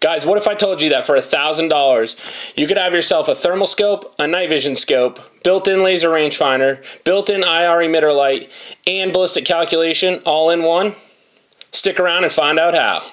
Guys, what if I told you that for $1,000, you could have yourself a thermal scope, a night vision scope, built-in laser rangefinder, built-in IR emitter light, and ballistic calculation all in one? Stick around and find out how.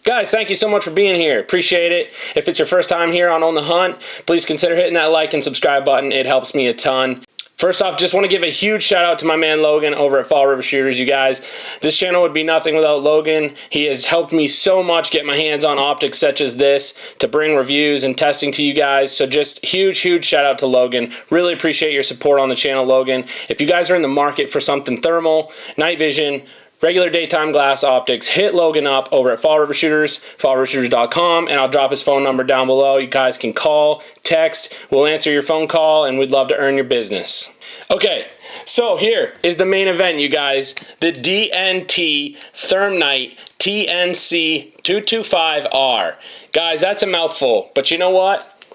Guys, thank you so much for being here. Appreciate it. If it's your first time here on the Hunt, please consider hitting that like and subscribe button. It helps me a ton. First off, just want to give a huge shout out to my man Logan over at Fall River Shooters, you guys. This channel would be nothing without Logan. He has helped me so much get my hands on optics such as this to bring reviews and testing to you guys. So just huge shout out to Logan. Really appreciate your support on the channel, Logan. If you guys are in the market for something thermal, night vision, regular daytime glass optics, hit Logan up over at Fall River Shooters, fallriverShooters.com, and I'll drop his phone number down below. You guys can call, text, we'll answer your phone call, and we'd love to earn your business. Okay, so here is the main event, you guys. The DNT Thermnight TNC225R. Guys, that's a mouthful, but you know what?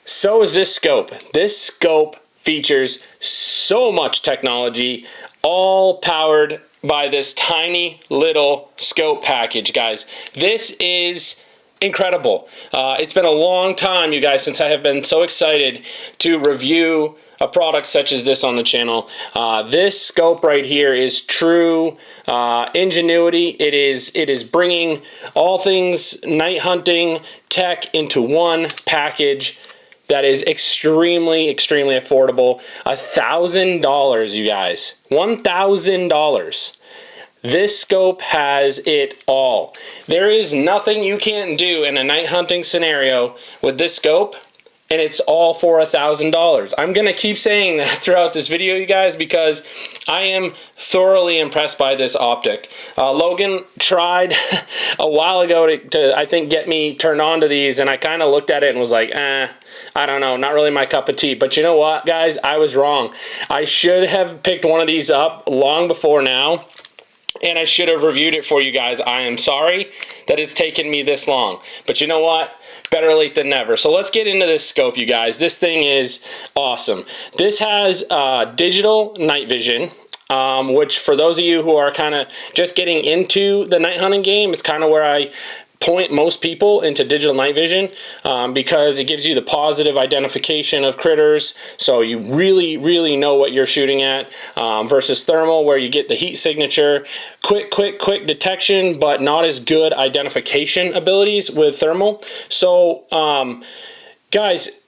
So is this scope. This scope features so much technology, all powered by this tiny little scope package, guys. This is incredible. It's been a long time, you guys, since I have been so excited to review a product such as this on the channel. This scope right here is true ingenuity. It is bringing all things night hunting tech into one package that is extremely affordable. $1,000, you guys. $1,000. This scope has it all. There is nothing you can't do in a night hunting scenario with this scope, and it's all for $1,000. I'm gonna keep saying that throughout this video, you guys, because I am thoroughly impressed by this optic. Logan tried a while ago to I think get me turned on to these, and I kind of looked at it and was like, I don't know, not really my cup of tea. But you know what, guys? I was wrong. I should have picked one of these up long before now, and I should have reviewed it for you guys. I am sorry that it's taken me this long. But you know what? Better late than never. So let's get into this scope, you guys. This thing is awesome. This has digital night vision, which for those of you who are kind of just getting into the night hunting game, it's kind of where I point most people into digital night vision, because it gives you the positive identification of critters, so you really know what you're shooting at, versus thermal, where you get the heat signature, quick detection, but not as good identification abilities with thermal. So guys,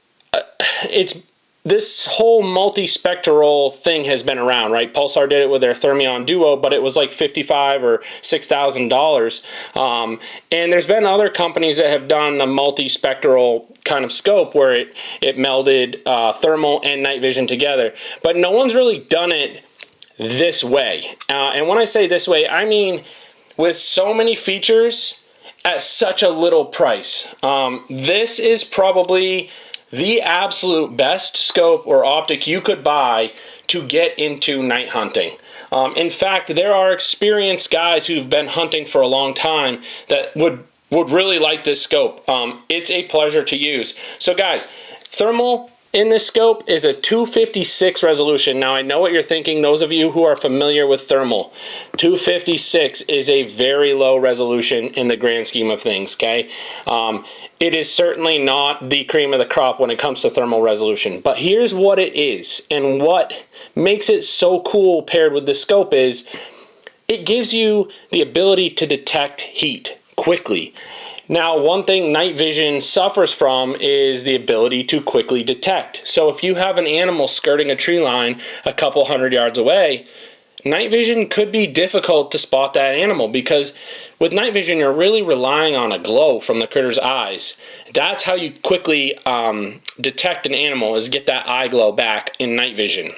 this whole multi-spectral thing has been around, right? Pulsar did it with their Thermion Duo, but it was like $55,000 or $6,000. And there's been other companies that have done the multi-spectral kind of scope where it melded thermal and night vision together. But no one's really done it this way. And when I say this way, I mean with so many features at such a little price. This is probably the absolute best scope or optic you could buy to get into night hunting. In fact, there are experienced guys who've been hunting for a long time that would really like this scope. It's a pleasure to use. So guys, thermal in this scope is a 256 resolution. Now I know what you're thinking, those of you who are familiar with thermal. 256 is a very low resolution in the grand scheme of things, okay? It is certainly not the cream of the crop when it comes to thermal resolution, but here's what it is, and what makes it so cool paired with the scope is it gives you the ability to detect heat quickly. Now, one thing night vision suffers from is the ability to quickly detect. So if you have an animal skirting a tree line a couple hundred yards away, night vision could be difficult to spot that animal, because with night vision you're really relying on a glow from the critter's eyes. That's how you quickly detect an animal, is get that eye glow back in night vision.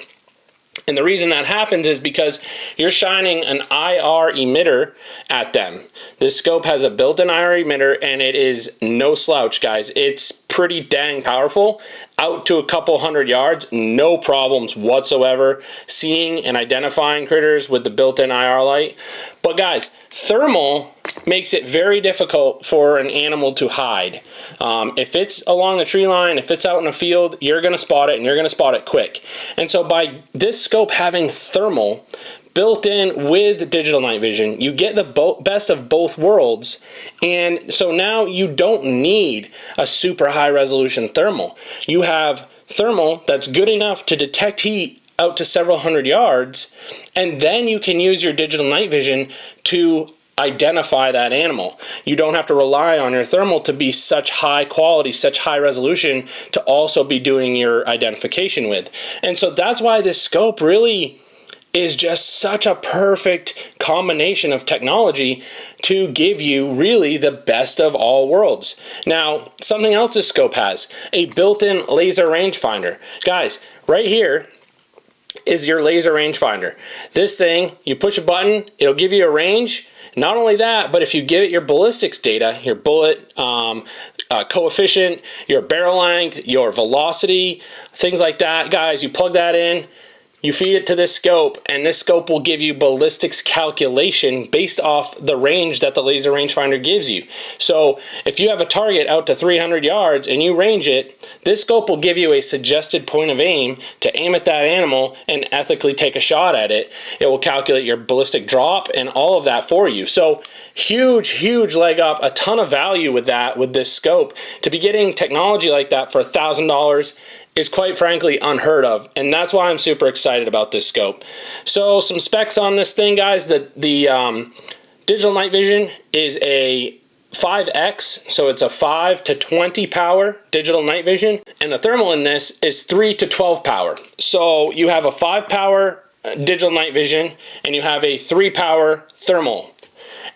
And the reason that happens is because you're shining an IR emitter at them. This scope has a built-in IR emitter, and it is no slouch, guys. It's pretty dang powerful. Out to a couple hundred yards, no problems whatsoever seeing and identifying critters with the built-in IR light. But guys, thermal makes it very difficult for an animal to hide. If it's along the tree line, if it's out in a field, you're going to spot it, and you're going to spot it quick. And so by this scope having thermal built in with digital night vision, you get the best of both worlds. And so now you don't need a super high resolution thermal. You have thermal that's good enough to detect heat out to several hundred yards, and then you can use your digital night vision to identify that animal. You don't have to rely on your thermal to be such high quality, such high resolution to also be doing your identification with. And so that's why this scope really is just such a perfect combination of technology to give you really the best of all worlds. Now, something else this scope has, a built-in laser rangefinder. Guys, right here is your laser rangefinder. This thing, you push a button, it'll give you a range. Not only that, but if you give it your ballistics data, your bullet coefficient, your barrel length, your velocity, things like that, guys, you plug that in, you feed it to this scope, and this scope will give you ballistics calculation based off the range that the laser rangefinder gives you. So if you have a target out to 300 yards and you range it, this scope will give you a suggested point of aim to aim at that animal and ethically take a shot at it. It will calculate your ballistic drop and all of that for you. So huge leg up, a ton of value with that, with this scope. To be getting technology like that for $1,000 is quite frankly unheard of, and that's why I'm super excited about this scope. So some specs on this thing, guys. The digital night vision is a 5x, so it's a 5 to 20 power digital night vision, and the thermal in this is 3 to 12 power. So you have a 5 power digital night vision and you have a 3 power thermal.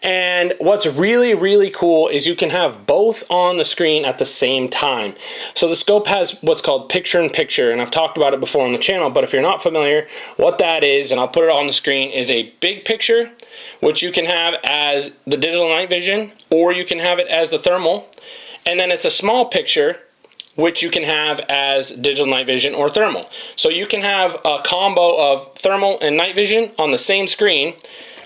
And what's really cool is you can have both on the screen at the same time. So the scope has what's called picture-in-picture, and I've talked about it before on the channel, but if you're not familiar, what that is, and I'll put it on the screen, is a big picture, which you can have as the digital night vision, or you can have it as the thermal, and then it's a small picture, which you can have as digital night vision or thermal. So you can have a combo of thermal and night vision on the same screen,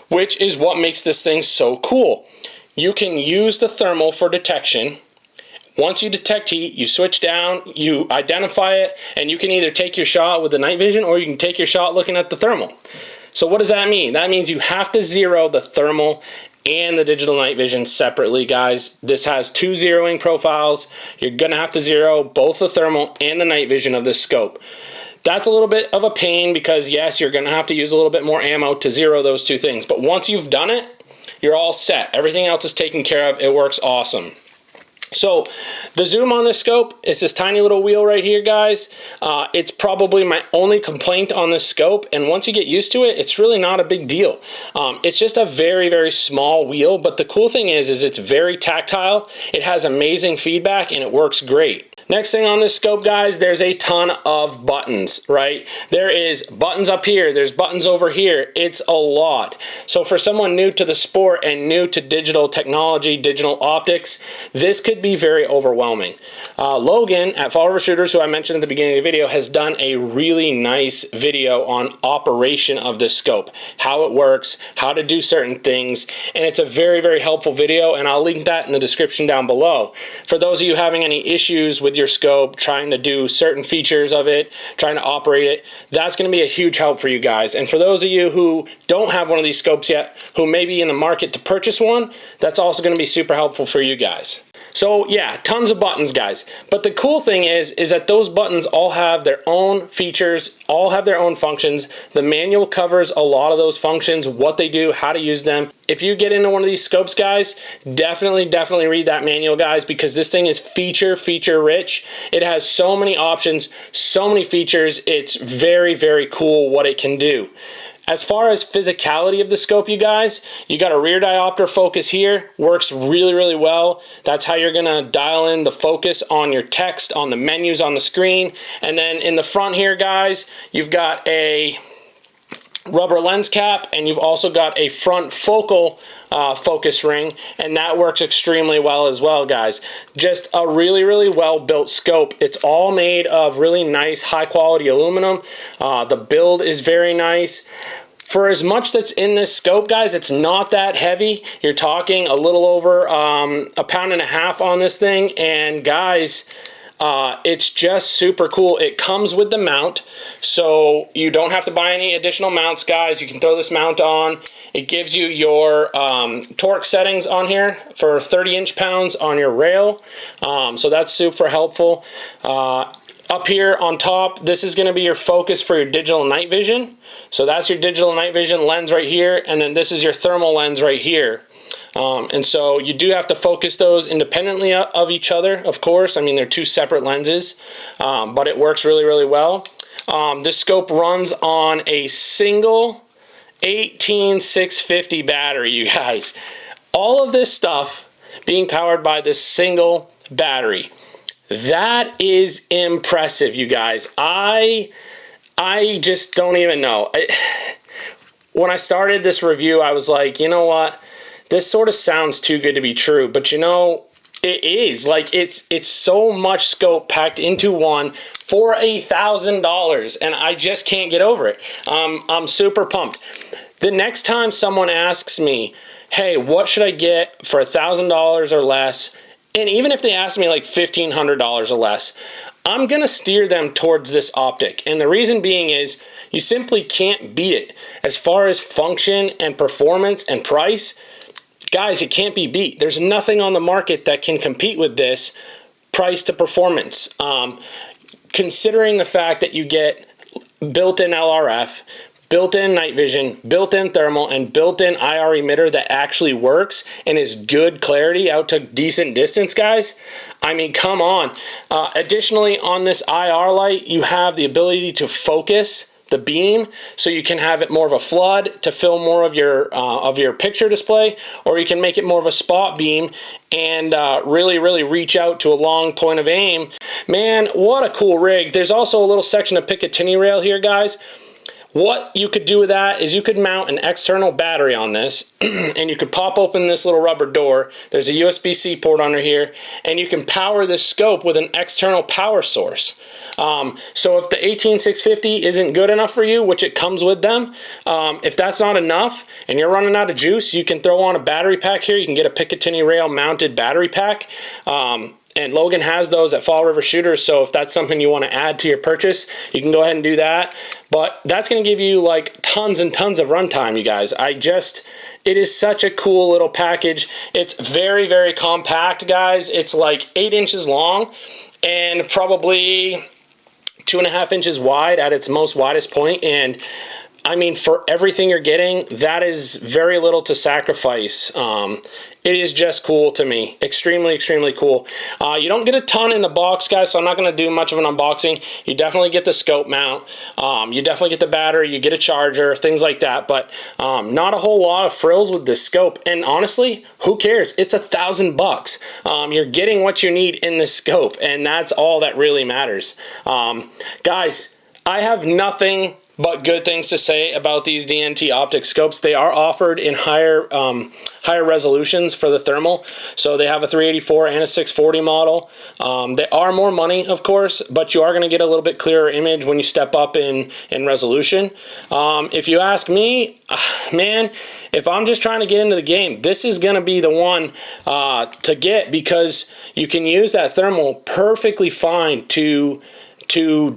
which is what makes this thing so cool. You can use the thermal for detection. Once you detect heat, you switch down, you identify it, and you can either take your shot with the night vision or you can take your shot looking at the thermal. So what does that mean? That means you have to zero the thermal and the digital night vision separately, guys. This has 2 zeroing profiles. You're gonna have to zero both the thermal and the night vision of this scope. That's a little bit of a pain because yes, you're gonna have to use a little bit more ammo to zero those two things. But once you've done it, you're all set. Everything else is taken care of. It works awesome. So the zoom on this scope is this tiny little wheel right here, guys. It's probably my only complaint on this scope, and once you get used to it, it's really not a big deal. It's just a very small wheel, but the cool thing is it's very tactile. It has amazing feedback and it works great. Next thing on this scope, guys, there's a ton of buttons, right? There is buttons up here, there's buttons over here. It's a lot. So for someone new to the sport and new to digital technology, digital optics, this could be very overwhelming. Logan at Fall River Shooters, who I mentioned at the beginning of the video, has done a really nice video on operation of this scope, how it works, how to do certain things, and it's a very helpful video, and I'll link that in the description down below. For those of you having any issues with your scope, trying to do certain features of it, trying to operate it, that's going to be a huge help for you guys. And for those of you who don't have one of these scopes yet, who may be in the market to purchase one, that's also going to be super helpful for you guys. So yeah, tons of buttons, guys. But the cool thing is that those buttons all have their own features, all have their own functions. The manual covers a lot of those functions, what they do, how to use them. If you get into one of these scopes, guys, definitely read that manual, guys, because this thing is feature rich. It has so many options, so many features. It's very cool what it can do. As far as physicality of the scope, you guys, you got a rear diopter focus here, works really well. That's how you're gonna dial in the focus on your text, on the menus on the screen. And then in the front here, guys, you've got a rubber lens cap, and you've also got a front focal focus ring, and that works extremely well as well, guys. Just a really well built scope. It's all made of really nice high quality aluminum. The build is very nice. For as much that's in this scope, guys, it's not that heavy. You're talking a little over 1.5 pounds on this thing, and guys, it's just super cool. It comes with the mount, so you don't have to buy any additional mounts, guys. You can throw this mount on. It gives you your torque settings on here for 30 inch-pounds on your rail, so that's super helpful. Up here on top, this is going to be your focus for your digital night vision. So that's your digital night vision lens right here, and then this is your thermal lens right here. And so you do have to focus those independently of each other, of course. I mean, they're two separate lenses, but it works really, really well. This scope runs on a single 18650 battery, you guys. All of this stuff being powered by this single battery. That is impressive, you guys. I just don't even know. When I started this review, I was like, you know what? This sort of sounds too good to be true. But you know, it is. Like, it's so much scope packed into one for $1,000, and I just can't get over it. I'm super pumped. The next time someone asks me, hey, what should I get for $1,000 or less? And even if they ask me like $1,500 or less, I'm gonna steer them towards this optic. And the reason being is you simply can't beat it. As far as function and performance and price, guys, it can't be beat. There's nothing on the market that can compete with this price to performance. Considering the fact that you get built-in LRF, built-in night vision, built-in thermal, and built-in IR emitter that actually works and is good clarity out to decent distance, guys. I mean, come on. Additionally, on this IR light, you have the ability to focus the beam, so you can have it more of a flood to fill more of your picture display, or you can make it more of a spot beam and really reach out to a long point of aim. Man, what a cool rig. There's also a little section of Picatinny rail here, guys. What you could do with that is you could mount an external battery on this and you could pop open this little rubber door. There's a USB-C port under here, and you can power this scope with an external power source. So if the 18650 isn't good enough for you, which it comes with them, if that's not enough and you're running out of juice, you can throw on a battery pack here. You can get a Picatinny rail mounted battery pack. And Logan has those at Fall River Shooters, so if that's something you want to add to your purchase, you can go ahead and do that. But that's going to give you like tons and tons of runtime, you guys. It is such a cool little package. It's very compact, guys. It's like 8 inches long and probably 2.5 inches wide at its most widest point. And I mean, for everything you're getting, that is very little to sacrifice. It is just cool to me. Extremely cool. You don't get a ton in the box, guys, so I'm not going to do much of an unboxing. You definitely get the scope mount. You definitely get the battery. You get a charger, things like that. But not a whole lot of frills with this scope. And honestly, who cares? It's $1,000. You're getting what you need in this scope, and that's all that really matters. Guys, I have nothing but good things to say about these DNT optic scopes. They are offered in higher resolutions for the thermal. So they have a 384 and a 640 model. They are more money, of course, but you are going to get a little bit clearer image when you step up in resolution. If you ask me, man, if I'm just trying to get into the game, this is going to be the one to get, because you can use that thermal perfectly fine to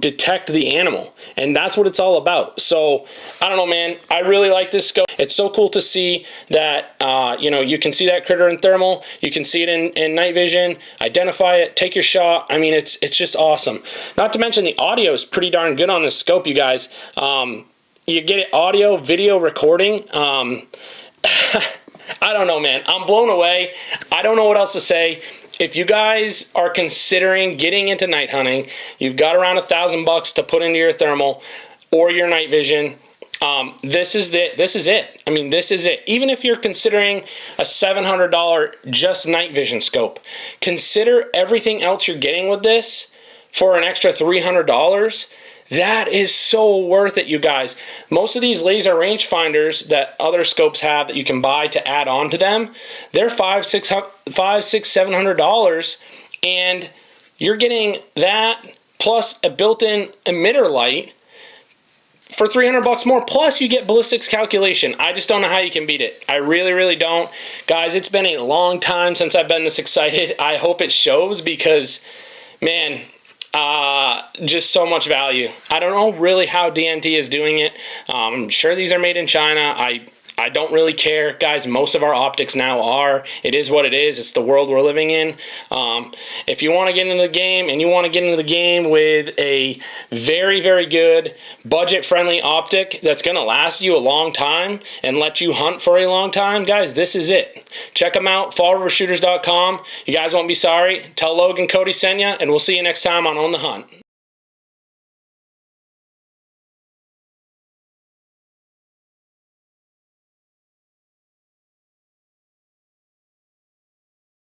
detect the animal, and that's what it's all about. So I don't know, man, I really like this scope. It's so cool to see that you know, you can see that critter in thermal, you can see it in night vision, identify it, take your shot. I mean, it's just awesome. Not to mention the audio is pretty darn good on this scope, you guys. You get it audio video recording. I don't know, man, I'm blown away. I don't know what else to say. If you guys are considering getting into night hunting, you've got around $1,000 to put into your thermal or your night vision. This is it. This is it. I mean, this is it. Even if you're considering a $700 just night vision scope, consider everything else you're getting with this for an extra $300. That is so worth it, you guys. Most of these laser rangefinders that other scopes have that you can buy to add on to them, they're $500, $700, and you're getting that plus a built-in emitter light for 300 bucks more, plus you get Ballistic's calculation. I just don't know how you can beat it. I really, really don't. Guys, it's been a long time since I've been this excited. I hope it shows because, man, just so much value. I don't know really how DNT is doing it. I'm sure these are made in China. I don't really care, guys. Most of our optics now are. It is what it is. It's the world we're living in. If you want to get into the game, and you want to get into the game with a very, very good budget-friendly optic that's going to last you a long time and let you hunt for a long time, guys, this is it. Check them out, fallrivershooters.com. You guys won't be sorry. Tell Logan Cody sent you, and we'll see you next time on the Hunt.